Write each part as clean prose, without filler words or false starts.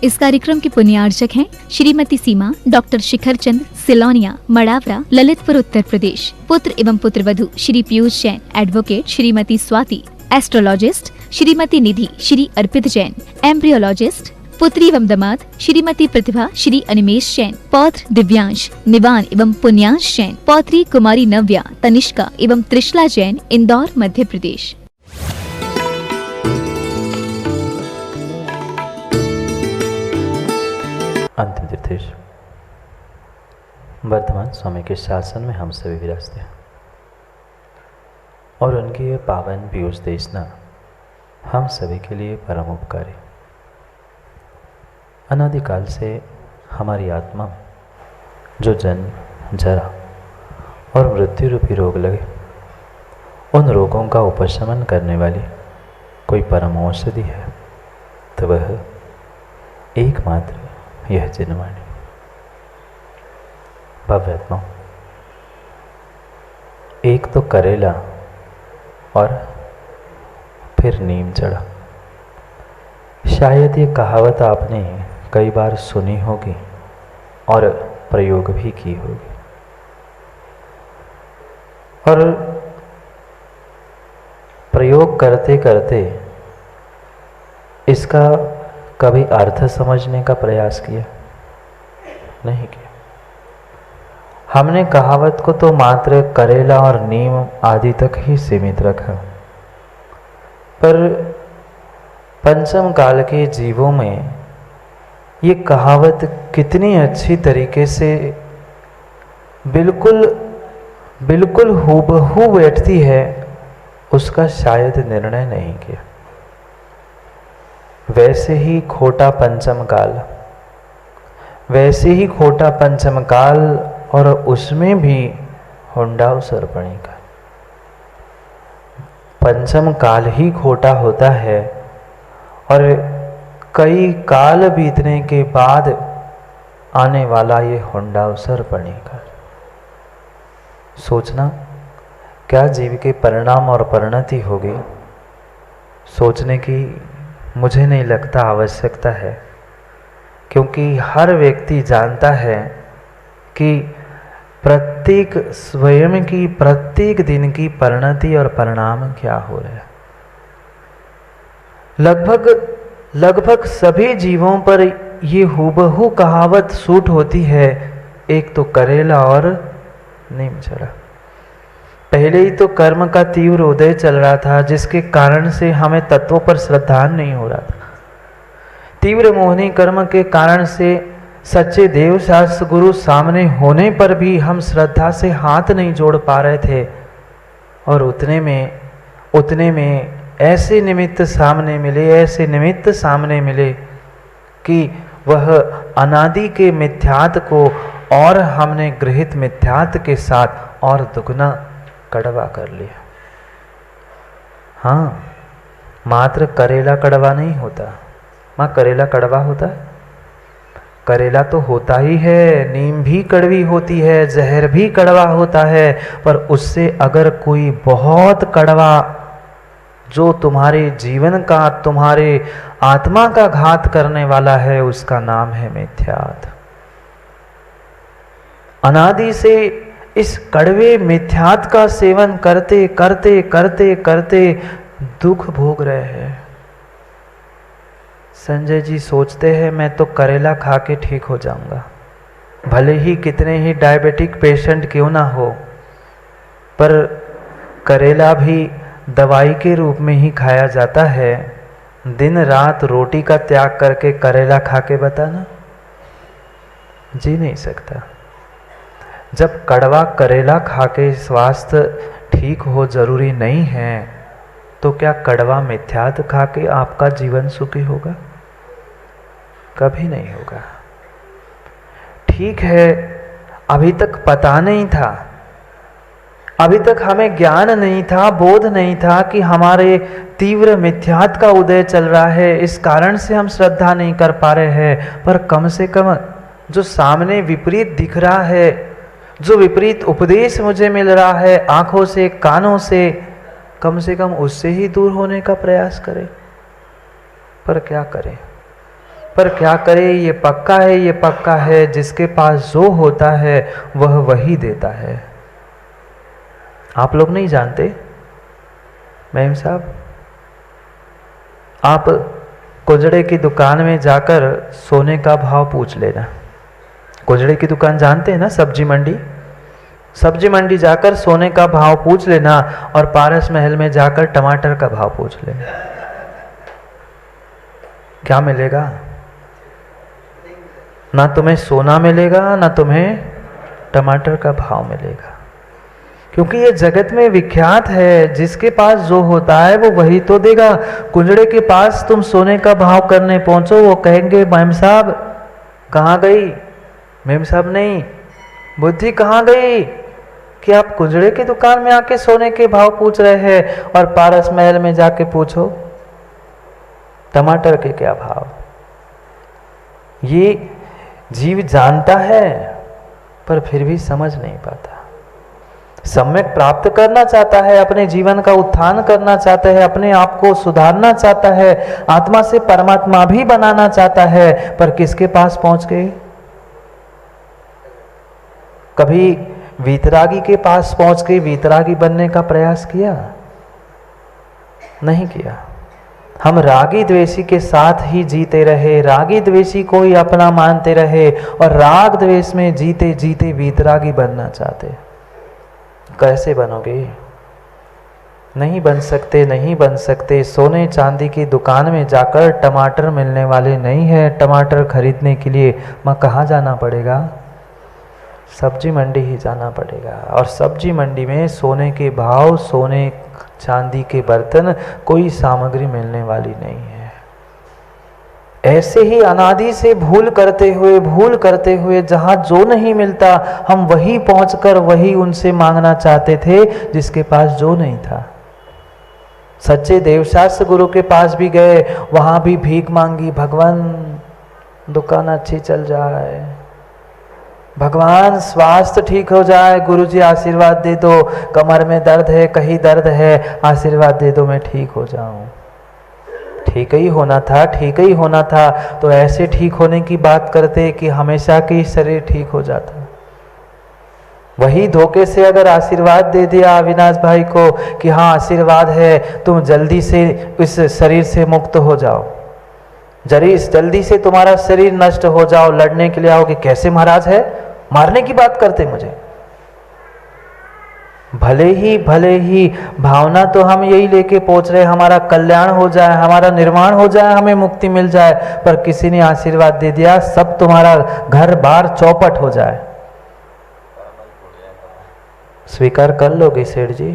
इस कार्यक्रम के पुण्यार्चक हैं श्रीमती सीमा, डॉक्टर शिखर चंद, सिलोनिया, मड़ावरा, ललितपुर, उत्तर प्रदेश। पुत्र एवं पुत्रवधू श्री पीयूष जैन, एडवोकेट श्रीमती स्वाति, एस्ट्रोलॉजिस्ट श्रीमती निधि, श्री अर्पित जैन, एम्ब्रियोलॉजिस्ट। पुत्री एवं दामाद श्रीमती प्रतिभा, श्री अनिमेश जैन। पौत्र दिव्यांश, निवान एवं पुण्यांश जैन। पौत्री कुमारी नव्या, तनिष्का एवं त्रिशला जैन, इंदौर, मध्य प्रदेश। अंतिम तीर्थेश वर्तमान स्वामी के शासन में हम सभी विराजते हैं और उनकी ये पावन पीयूष देशना हम सभी के लिए परम उपकारी। अनादिकाल से हमारी आत्मा में जो जन्म, जरा और मृत्यु रूपी रोग लगे, उन रोगों का उपशमन करने वाली कोई परम औषधि है तो वह एकमात्र यह जिनवाणी। भव्यात्मा, एक तो करेला और फिर नीम चढ़ा। शायद ये कहावत आपने कई बार सुनी होगी और प्रयोग भी की होगी, और प्रयोग करते करते इसका कभी अर्थ समझने का प्रयास किया नहीं किया। हमने कहावत को तो मात्र करेला और नीम आदि तक ही सीमित रखा, पर पंचम काल के जीवों में ये कहावत कितनी अच्छी तरीके से बिल्कुल हूबहू बैठती है, उसका शायद निर्णय नहीं किया। वैसे ही खोटा पंचम काल, और उसमें भी हुंडाऊ सरपणी का। पंचम काल ही खोटा होता है और कई काल बीतने के बाद आने वाला ये हुंडाऊ सरपणी का। सोचना क्या जीव के परिणाम और परिणति होगी, सोचने की मुझे नहीं लगता आवश्यकता है, क्योंकि हर व्यक्ति जानता है कि प्रत्येक स्वयं की प्रत्येक दिन की परिणति और परिणाम क्या हो रहा है। लगभग सभी जीवों पर ये हूबहू कहावत सूट होती है, एक तो करेला और नीम चढ़ा। पहले ही तो कर्म का तीव्र उदय चल रहा था, जिसके कारण से हमें तत्वों पर श्रद्धा नहीं हो रहा था। तीव्र मोहनी कर्म के कारण से सच्चे देव शास्त्र गुरु सामने होने पर भी हम श्रद्धा से हाथ नहीं जोड़ पा रहे थे, और उतने में ऐसे निमित्त सामने मिले कि वह अनादि के मिथ्यात को और हमने गृहित मिथ्यात के साथ और दुगना कड़वा कर लिया। हाँ, मात्र करेला कड़वा नहीं होता। माँ, करेला कड़वा होता है? करेला तो होता ही है, नीम भी कड़वी होती है, जहर भी कड़वा होता है, पर उससे अगर कोई बहुत कड़वा जो तुम्हारे जीवन का, तुम्हारे आत्मा का घात करने वाला है, उसका नाम है मिथ्यात। अनादि से इस कड़वे मिथ्यात का सेवन करते करते करते करते दुख भोग रहे हैं। संजय जी सोचते हैं मैं तो करेला खा के ठीक हो जाऊंगा, भले ही कितने ही डायबिटिक पेशेंट क्यों ना हो, पर करेला भी दवाई के रूप में ही खाया जाता है। दिन रात रोटी का त्याग करके करेला खा के बताना, जी नहीं सकता। जब कड़वा करेला खा के स्वास्थ्य ठीक हो जरूरी नहीं है, तो क्या कड़वा मिथ्यात खा के आपका जीवन सुखी होगा? कभी नहीं होगा। ठीक है, अभी तक पता नहीं था, अभी तक हमें ज्ञान नहीं था, बोध नहीं था कि हमारे तीव्र मिथ्यात का उदय चल रहा है, इस कारण से हम श्रद्धा नहीं कर पा रहे हैं। पर कम से कम जो सामने विपरीत दिख रहा है, जो विपरीत उपदेश मुझे मिल रहा है आंखों से, कानों से, कम उससे ही दूर होने का प्रयास करें। पर क्या करें? पर क्या करे, ये पक्का है, ये पक्का है, जिसके पास जो होता है वह वही देता है। आप लोग नहीं जानते मैम साहब, आप कुजड़े की दुकान में जाकर सोने का भाव पूछ लेना। कुजड़े की दुकान जानते हैं ना, सब्जी मंडी, सब्जी मंडी जाकर सोने का भाव पूछ लेना और पारस महल में जाकर टमाटर का भाव पूछ लेना। क्या मिलेगा? ना तुम्हें सोना मिलेगा, ना तुम्हें टमाटर का भाव मिलेगा। क्योंकि ये जगत में विख्यात है, जिसके पास जो होता है वो वही तो देगा। कुजड़े के पास तुम सोने का भाव करने पहुंचो, वो कहेंगे मैम साहब कहाँ गई? मैम साहब नहीं, बुद्धि कहाँ गई कि आप कुजड़े की दुकान में आके सोने के भाव पूछ रहे हैं और पारस महल में जाके पूछो टमाटर के क्या भाव। ये जीव जानता है पर फिर भी समझ नहीं पाता। सम्यक प्राप्त करना चाहता है, अपने जीवन का उत्थान करना चाहता है, अपने आप को सुधारना चाहता है, आत्मा से परमात्मा भी बनाना चाहता है, पर किसके पास पहुंच गए? कभी वीतरागी के पास पहुंच के वीतरागी बनने का प्रयास किया? नहीं किया। हम रागी द्वेषी के साथ ही जीते रहे, रागी द्वेषी को ही अपना मानते रहे और राग द्वेष में जीते जीते वीतरागी बनना चाहते। कैसे बनोगे? नहीं बन सकते, नहीं बन सकते। सोने चांदी की दुकान में जाकर टमाटर मिलने वाले नहीं है। टमाटर खरीदने के लिए वहाँ कहाँ जाना पड़ेगा? सब्जी मंडी ही जाना पड़ेगा। और सब्जी मंडी में सोने के भाव, सोने चांदी के बर्तन, कोई सामग्री मिलने वाली नहीं है। ऐसे ही अनादि से भूल करते हुए जहाँ जो नहीं मिलता हम वही पहुंचकर वही उनसे मांगना चाहते थे जिसके पास जो नहीं था। सच्चे देवशास्त्र गुरु के पास भी गए, वहां भी भीख मांगी, भगवान दुकान अच्छी चल जाए, भगवान स्वास्थ्य ठीक हो जाए, गुरुजी आशीर्वाद दे दो, कमर में दर्द है, कहीं दर्द है, आशीर्वाद दे दो मैं ठीक हो जाऊं। ठीक ही होना था, ठीक ही होना था। तो ऐसे ठीक होने की बात करते कि हमेशा के शरीर ठीक हो जाता। वही धोखे से अगर आशीर्वाद दे दिया अविनाश भाई को कि हाँ आशीर्वाद है, तुम जल्दी से इस शरीर से मुक्त हो जाओ, जल्दी से तुम्हारा शरीर नष्ट हो जाओ, लड़ने के लिए आओगे। कैसे महाराज है, मारने की बात करते मुझे। भले ही भावना तो हम यही लेके पहुंच रहे, हमारा कल्याण हो जाए, हमारा निर्माण हो जाए, हमें मुक्ति मिल जाए, पर किसी ने आशीर्वाद दे दिया सब तुम्हारा घर बार चौपट हो जाए। स्वीकार कर लोगे सेठ जी?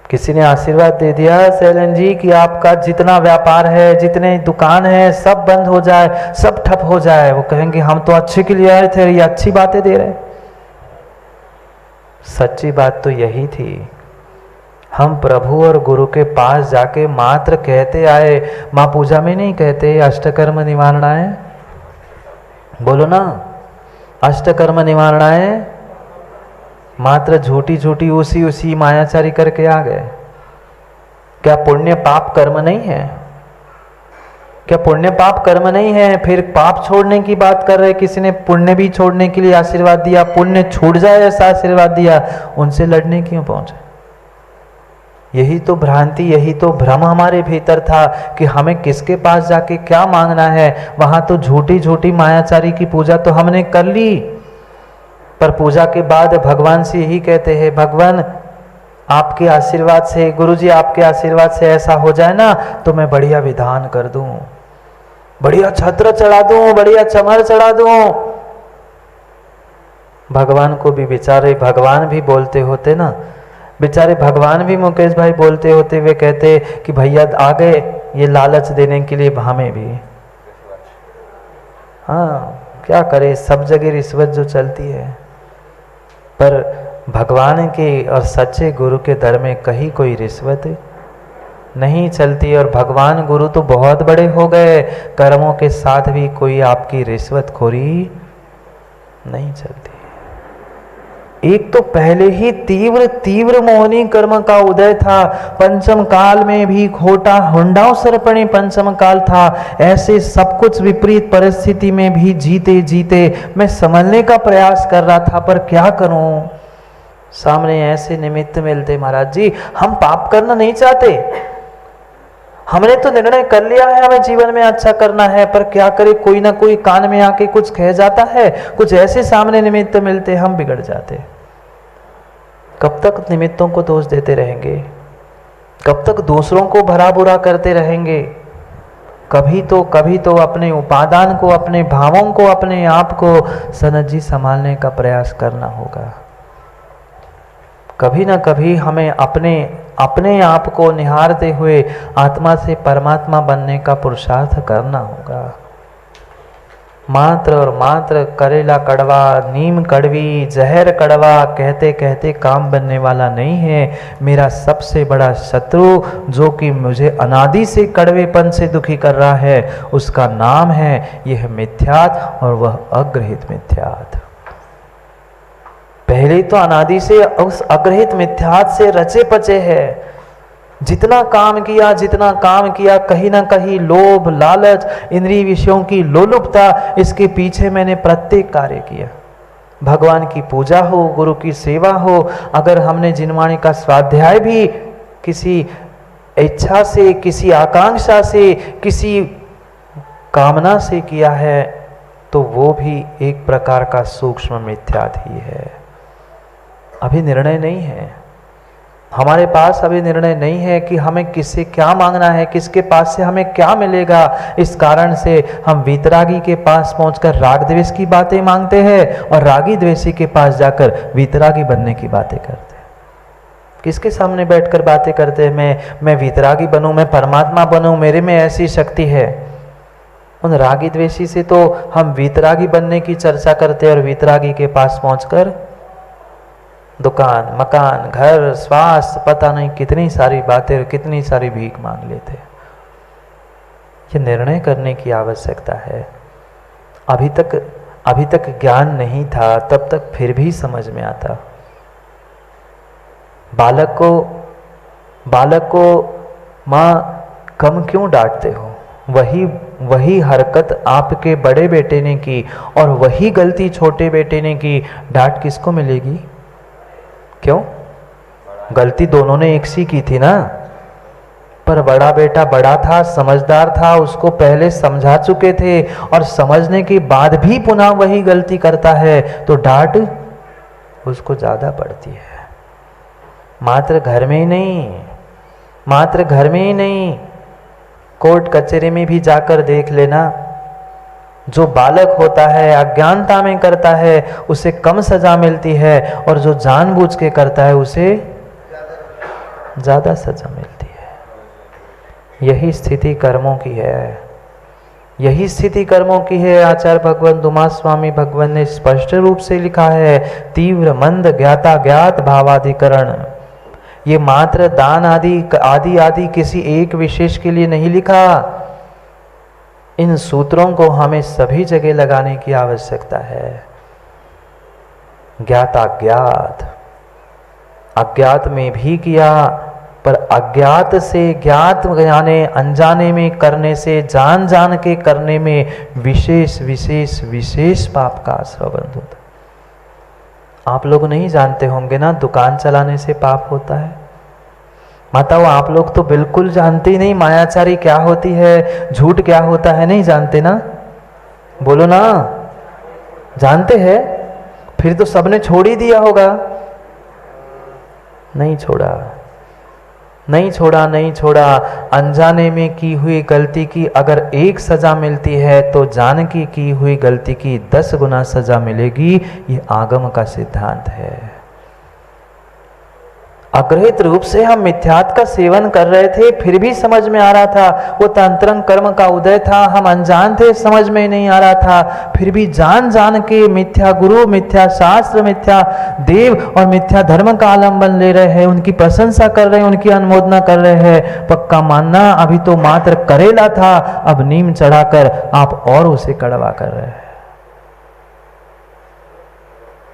किसी ने आशीर्वाद दे दिया शैलन जी कि आपका जितना व्यापार है, जितने दुकान है सब बंद हो जाए, सब ठप हो जाए। वो कहेंगे हम तो अच्छे के लिए आए थे, ये अच्छी बातें दे रहे। सच्ची बात तो यही थी। हम प्रभु और गुरु के पास जाके मात्र कहते आए, माँ पूजा में नहीं कहते अष्टकर्म निवारणाए, बोलो ना अष्टकर्म निवारणाए, मात्र झूठी झूठी उसी मायाचारी करके आ गए। क्या पुण्य पाप कर्म नहीं है? क्या पुण्य पाप कर्म नहीं है? फिर पाप छोड़ने की बात कर रहे, किसी ने पुण्य भी छोड़ने के लिए आशीर्वाद दिया, पुण्य छूट जाए ऐसा आशीर्वाद दिया, उनसे लड़ने क्यों पहुंचे? यही तो भ्रांति, यही तो भ्रम हमारे भीतर था कि हमें किसके पास जाके क्या मांगना है। वहां तो झूठी झूठी मायाचारी की पूजा तो हमने कर ली, पर पूजा के बाद भगवान से यही कहते हैं, भगवान आपके आशीर्वाद से, गुरुजी आपके आशीर्वाद से ऐसा हो जाए ना तो मैं बढ़िया विधान कर दूं, बढ़िया छत्र चढ़ा दूं, बढ़िया चमर चढ़ा दूं। भगवान को भी बेचारे भगवान भी बोलते होते ना, बेचारे भगवान भी मुकेश भाई बोलते होते, वे कहते कि भैया आ गए ये लालच देने के लिए हमें भी। हाँ क्या करे, सब जगह रिश्वत जो चलती है, पर भगवान के और सच्चे गुरु के दर में कहीं कोई रिश्वत नहीं चलती। और भगवान गुरु तो बहुत बड़े हो गए, कर्मों के साथ भी कोई आपकी रिश्वत खोरी नहीं चलती। एक तो पहले ही तीव्र तीव्र मोहनी कर्म का उदय था, पंचम काल में भी खोटा हुंडाओ सर्पणे पंचम काल था। ऐसे सब कुछ विपरीत परिस्थिति में भी जीते जीते मैं संभलने का प्रयास कर रहा था, पर क्या करूं, सामने ऐसे निमित्त मिलते। महाराज जी, हम पाप करना नहीं चाहते, हमने तो निर्णय कर लिया है हमें जीवन में अच्छा करना है, पर क्या करे, कोई ना कोई कान में आके कुछ कह जाता है, कुछ ऐसे सामने निमित्त मिलते, हम बिगड़ जाते। कब तक निमित्तों को दोष देते रहेंगे, कब तक दूसरों को भला बुरा करते रहेंगे। कभी तो अपने उपादान को, अपने भावों को, अपने आप को सनत जी संभालने का प्रयास करना होगा। कभी ना कभी हमें अपने आप को निहारते हुए आत्मा से परमात्मा बनने का पुरुषार्थ करना होगा। मात्र और मात्र करेला कड़वा, नीम कड़वी, जहर कड़वा कहते कहते काम बनने वाला नहीं है। मेरा सबसे बड़ा शत्रु, जो कि मुझे अनादि से कड़वेपन से दुखी कर रहा है, उसका नाम है यह मिथ्यात, और वह अग्रहित मिथ्यात। पहले तो अनादि से उस अग्रहित मिथ्यात से रचे पचे है। जितना काम किया, कहीं ना कहीं लोभ, लालच, इंद्रिय विषयों की लोलुपता, इसके पीछे मैंने प्रत्येक कार्य किया। भगवान की पूजा हो, गुरु की सेवा हो, अगर हमने जिनवाणी का स्वाध्याय भी किसी इच्छा से, किसी आकांक्षा से, किसी कामना से किया है, तो वो भी एक प्रकार का सूक्ष्म मिथ्यात ही है। अभी निर्णय नहीं है हमारे पास, अभी निर्णय नहीं है कि हमें किससे क्या मांगना है, किसके पास से हमें क्या मिलेगा। इस कारण से हम वीतरागी के पास पहुंचकर राग द्वेष की बातें मांगते हैं, और रागी द्वेषी के पास जाकर वीतरागी बनने की बातें करते हैं। किसके सामने बैठकर बातें करते हैं, मैं वीतरागी बनूं, मैं परमात्मा बनूं, मेरे में ऐसी शक्ति है। उन रागी द्वेषी से तो हम वीतरागी बनने की चर्चा करते हैं, और वीतरागी के पास पहुंचकर दुकान, मकान, घर, स्वास्थ्य, पता नहीं कितनी सारी बातें, कितनी सारी भीख मांग लेते। ये निर्णय करने की आवश्यकता है। अभी तक ज्ञान नहीं था, तब तक फिर भी समझ में आता। बालक को माँ कम क्यों डांटते हो, वही हरकत आपके बड़े बेटे ने की, और वही गलती छोटे बेटे ने की, डांट किसको मिलेगी? क्यों? गलती दोनों ने एक सी की थी ना, पर बड़ा बेटा बड़ा था, समझदार था, उसको पहले समझा चुके थे, और समझने के बाद भी पुनः वही गलती करता है, तो डांट उसको ज्यादा पड़ती है। मात्र घर में ही नहीं, कोर्ट कचहरी में भी जाकर देख लेना। जो बालक होता है, अज्ञानता में करता है, उसे कम सजा मिलती है, और जो जानबूझ के करता है उसे ज्यादा सजा मिलती है। यही स्थिति कर्मों की है। आचार्य भगवान दुमा स्वामी भगवान ने स्पष्ट रूप से लिखा है, तीव्र मंद ज्ञाता ज्ञात भावाधिकरण। ये मात्र दान आदि किसी एक विशेष के लिए नहीं लिखा। इन सूत्रों को हमें सभी जगह लगाने की आवश्यकता है। अज्ञात में भी किया, पर अज्ञात से ज्ञात जाने अनजाने में करने से जान के करने में विशेष पाप का संबंध होता है। आप लोग नहीं जानते होंगे ना, दुकान चलाने से पाप होता है। माताओं, आप लोग तो बिल्कुल जानते ही नहीं मायाचारी क्या होती है, झूठ क्या होता है, नहीं जानते ना? बोलो ना, जानते हैं? फिर तो सबने छोड़ ही दिया होगा। नहीं छोड़ा। अनजाने में की हुई गलती की अगर एक सजा मिलती है, तो जान की हुई गलती की 10 गुना सजा मिलेगी। ये आगम का सिद्धांत है। अग्रहित रूप से हम मिथ्यात का सेवन कर रहे थे, फिर भी समझ में आ रहा था। वो तंत्रंग कर्म का उदय था, हम अनजान थे, समझ में नहीं आ रहा था, फिर भी जान के मिथ्या गुरु, मिथ्या शास्त्र, मिथ्या देव और मिथ्या धर्म का आलंबन ले रहे हैं, उनकी प्रशंसा कर रहे हैं, उनकी अनुमोदना कर रहे हैं। पक्का मानना, अभी तो मात्र करेला था, अब नीम चढ़ाकर आप और उसे कड़वा कर रहे हैं।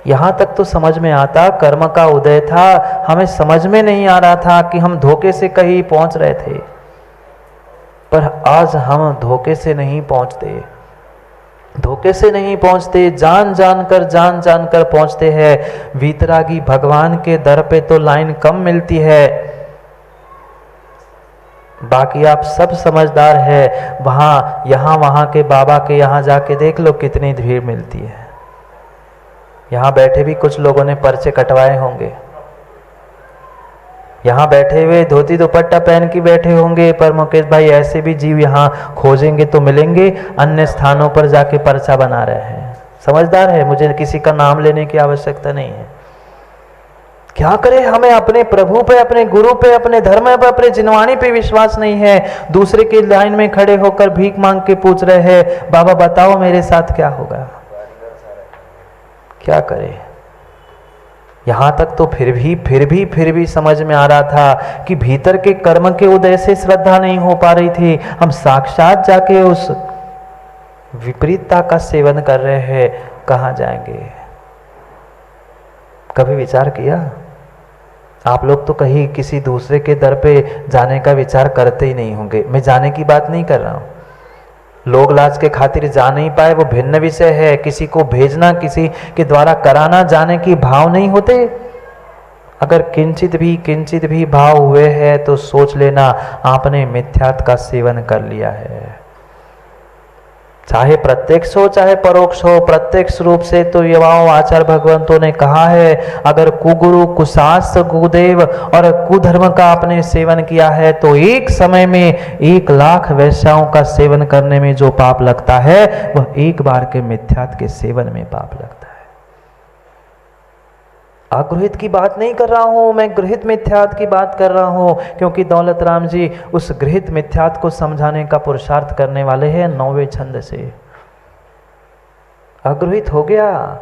यहाँ तक तो समझ में आता, कर्म का उदय था, हमें समझ में नहीं आ रहा था कि हम धोखे से कहीं पहुंच रहे थे। पर आज हम धोखे से नहीं पहुंचते, धोखे से नहीं पहुंचते, जान जान कर पहुंचते हैं। वीतरागी भगवान के दर पे तो लाइन कम मिलती है, बाकी आप सब समझदार है। वहां के बाबा के यहाँ जाके देख लो कितनी भीड़ मिलती है। यहाँ बैठे भी कुछ लोगों ने पर्चे कटवाए होंगे, यहाँ बैठे हुए धोती दुपट्टा पहन के बैठे होंगे, पर मुकेश भाई ऐसे भी जीव यहाँ खोजेंगे तो मिलेंगे, अन्य स्थानों पर जाके पर्चा बना रहे हैं। समझदार है, मुझे किसी का नाम लेने की आवश्यकता नहीं है। क्या करें, हमें अपने प्रभु पे, अपने गुरु पे, अपने धर्म पे, अपने जिनवाणी पे विश्वास नहीं है। दूसरे की लाइन में खड़े होकर भीख मांग के पूछ रहे हैं, बाबा बताओ मेरे साथ क्या होगा। क्या करें। यहां तक तो फिर भी समझ में आ रहा था कि भीतर के कर्म के उदय से श्रद्धा नहीं हो पा रही थी। हम साक्षात जाके उस विपरीतता का सेवन कर रहे हैं, कहां जाएंगे। कभी विचार किया? आप लोग तो कहीं किसी दूसरे के दर पे जाने का विचार करते ही नहीं होंगे। मैं जाने की बात नहीं कर रहा हूं, लोग लाज के खातिर जा नहीं पाए वो भिन्न विषय है। किसी को भेजना, किसी के द्वारा कराना, जाने की भाव नहीं होते। अगर किंचित भी भाव हुए हैं तो सोच लेना आपने मिथ्यात्व का सेवन कर लिया है। चाहे प्रत्यक्ष हो चाहे परोक्ष हो, प्रत्यक्ष रूप से तो युवाओं आचार्य भगवंतों ने कहा है, अगर कुगुरु, कुशास्त्र, कुदेव और कुधर्म का आपने सेवन किया है तो एक समय में 1 लाख वैश्याओं का सेवन करने में जो पाप लगता है वह एक बार के मिथ्यात्व के सेवन में पाप लगता है। अगृहित की बात नहीं कर रहा हूं मैं, गृहित मिथ्यात्व की बात कर रहा हूं, क्योंकि दौलत राम जी उस गृहित मिथ्यात्व को समझाने का पुरुषार्थ करने वाले हैं 9वें छंद से। अगृहित हो गया,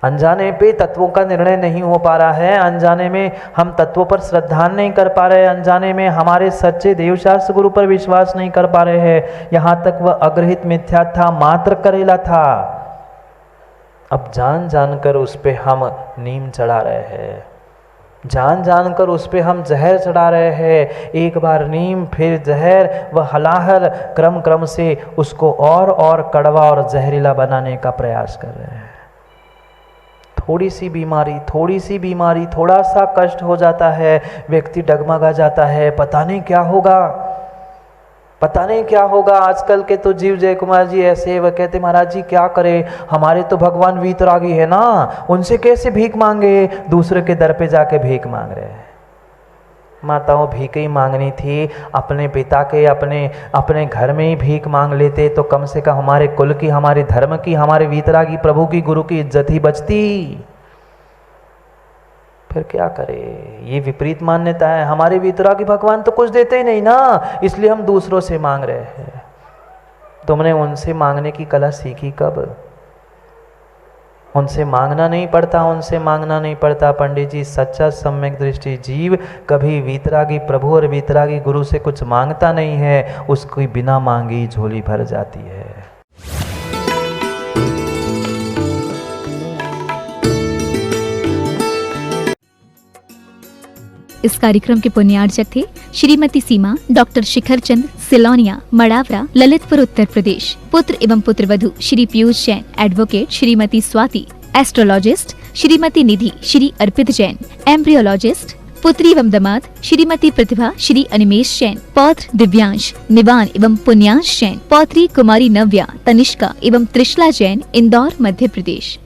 अनजाने पे तत्वों का निर्णय नहीं हो पा रहा है, अनजाने में हम तत्वों पर श्रद्धा नहीं कर पा रहे, अनजाने में हमारे सच्चे देवशास्त्र गुरु पर विश्वास नहीं कर पा रहे हैं। यहां तक वह अगृहित मिथ्यात्व था, मात्र करेला था। अब जान कर उस पे हम नीम चढ़ा रहे हैं, जान कर उस पे हम जहर चढ़ा रहे हैं। एक बार नीम फिर जहर, वह हलाहल क्रम से उसको और कड़वा और जहरीला बनाने का प्रयास कर रहे हैं। थोड़ी सी बीमारी, थोड़ा सा कष्ट हो जाता है, व्यक्ति डगमगा जाता है, पता नहीं क्या होगा। आजकल के तो जीव जय कुमार जी ऐसे, वह कहते महाराज जी क्या करें, हमारे तो भगवान वीतरागी है ना, उनसे कैसे भीख मांगे, दूसरे के दर पे जाके भीख मांग रहे हैं। माताओं भीख ही मांगनी थी, अपने पिता के अपने घर में ही भीख मांग लेते तो कम से कम हमारे कुल की, हमारे धर्म की, हमारे वीतरागी प्रभु की, गुरु की इज्जत ही बचती। फिर क्या करें, ये विपरीत मान्यता है। हमारे वीतरागी भगवान तो कुछ देते ही नहीं ना, इसलिए हम दूसरों से मांग रहे हैं। तुमने उनसे मांगने की कला सीखी कब? उनसे मांगना नहीं पड़ता। पंडित जी, सच्चा सम्यक दृष्टि जीव कभी वीतरागी प्रभु और वीतरागी गुरु से कुछ मांगता नहीं है, उसकी बिना मांगी झोली भर जाती है। इस कार्यक्रम के पुण्यार्चक थे श्रीमती सीमा, डॉक्टर शिखर चंद, सिलोनिया, मड़ावरा, ललितपुर, उत्तर प्रदेश। पुत्र एवं पुत्रवधू श्री पीयूष जैन, एडवोकेट श्रीमती स्वाति, एस्ट्रोलॉजिस्ट श्रीमती निधि, श्री अर्पित जैन, एम्ब्रियोलॉजिस्ट। पुत्री एवं दामाद श्रीमती प्रतिभा, श्री अनिमेश जैन, पौत्र दिव्यांश, निवान एवं पुण्यांश जैन, पौत्री कुमारी नव्या, तनिष्का एवं त्रिशला जैन, इंदौर, मध्य प्रदेश।